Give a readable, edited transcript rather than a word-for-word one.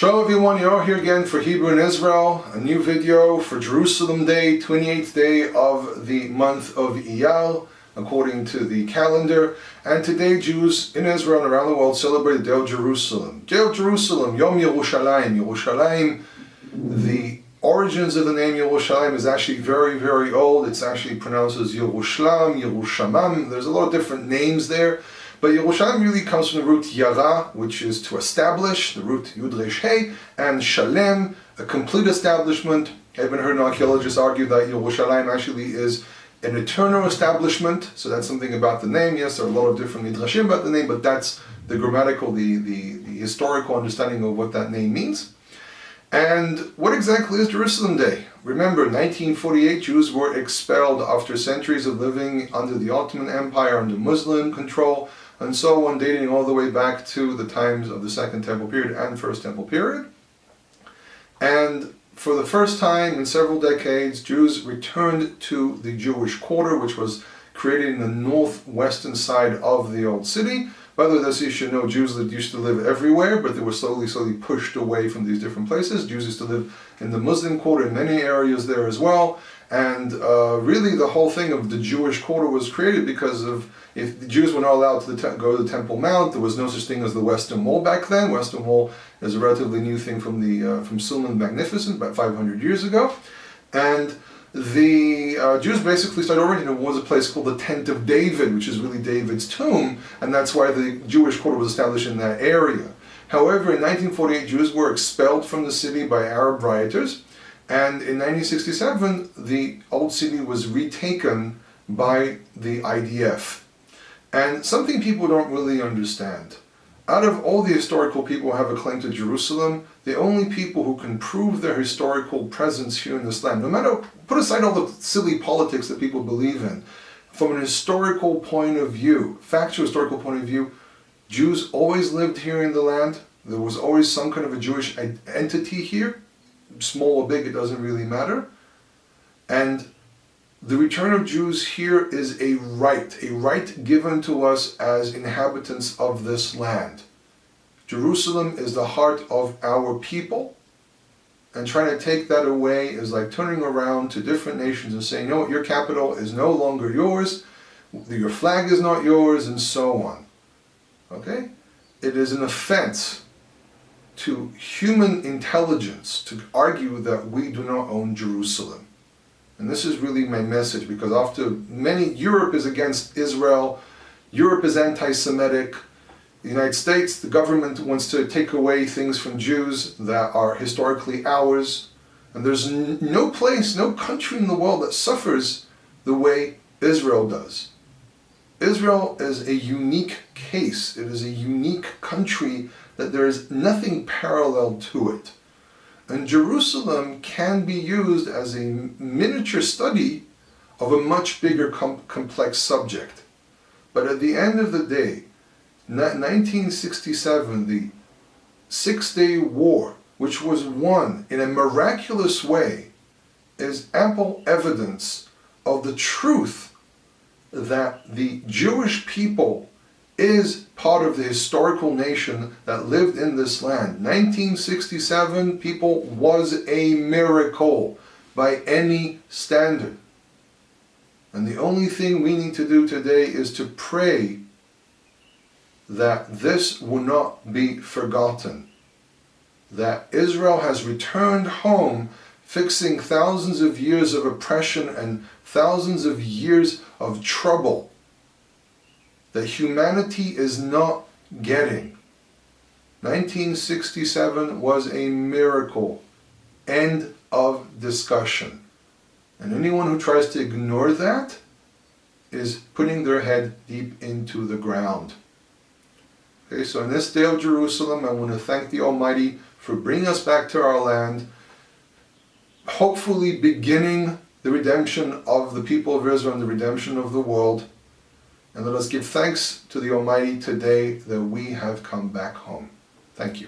Shalom everyone, you're here again for Hebrew in Israel, a new video for Jerusalem Day, 28th day of the month of Iyar, according to the calendar. And today Jews in Israel and around the world celebrate the Day of Jerusalem. Day of Jerusalem, Yom Yerushalayim. Yerushalayim, the origins of the name Yerushalayim is actually very, very old. It's actually pronounced as Yirushalam, Yerushamam. There's a lot of different names there. But Yerushalayim really comes from the root Yara, which is to establish, the root Yud Resh Hey, and Shalem, a complete establishment. I've even heard an archaeologist argue that Yerushalayim actually is an eternal establishment, so that's something about the name. Yes, there are a lot of different midrashim about the name, but that's the grammatical, the historical understanding of what that name means. And what exactly is Jerusalem Day? Remember, 1948, Jews were expelled after centuries of living under the Ottoman Empire, under Muslim control, and so on, dating all the way back to the times of the Second Temple period and First Temple period. And for the first time in several decades, Jews returned to the Jewish quarter, which was created in the northwestern side of the old city. By the way, you should know, Jews that used to live everywhere, but they were slowly pushed away from these different places. Jews used to live in the Muslim quarter, in many areas there as well. And really the whole thing of the Jewish quarter was created because of, if the Jews were not allowed to go to the Temple Mount, there was no such thing as the Western Wall back then. Western Wall is a relatively new thing from Suleiman the Magnificent, about 500 years ago. And the Jews basically started orienting towards a place called the Tent of David, which is really David's tomb, and that's why the Jewish quarter was established in that area. However, in 1948, Jews were expelled from the city by Arab rioters, and in 1967, the old city was retaken by the IDF. And something people don't really understand. Out of all the historical people who have a claim to Jerusalem, the only people who can prove their historical presence here in this land, no matter, put aside all the silly politics that people believe in, from an historical point of view, factual historical point of view, Jews always lived here in the land. There was always some kind of a Jewish entity here, small or big, it doesn't really matter. And the return of Jews here is a right given to us as inhabitants of this land. Jerusalem is the heart of our people, and trying to take that away is like turning around to different nations and saying, you know what, your capital is no longer yours, your flag is not yours, and so on. Okay? It is an offense to human intelligence to argue that we do not own Jerusalem. And this is really my message, because after Europe is against Israel, Europe is anti-Semitic, the United States, the government wants to take away things from Jews that are historically ours, and there's no place, no country in the world that suffers the way Israel does. Israel is a unique case, it is a unique country that there is nothing parallel to it. And Jerusalem can be used as a miniature study of a much bigger complex subject. But at the end of the day, 1967, the Six-Day War, which was won in a miraculous way, is ample evidence of the truth that the Jewish people is part of the historical nation that lived in this land. 1967, people, was a miracle by any standard. And the only thing we need to do today is to pray that this will not be forgotten. That Israel has returned home, fixing thousands of years of oppression and thousands of years of trouble that humanity is not getting. 1967 was a miracle. End of discussion. And anyone who tries to ignore that is putting their head deep into the ground. Okay, so in this day of Jerusalem, I want to thank the Almighty for bringing us back to our land, hopefully beginning the redemption of the people of Israel and the redemption of the world. And let us give thanks to the Almighty today that we have come back home. Thank you.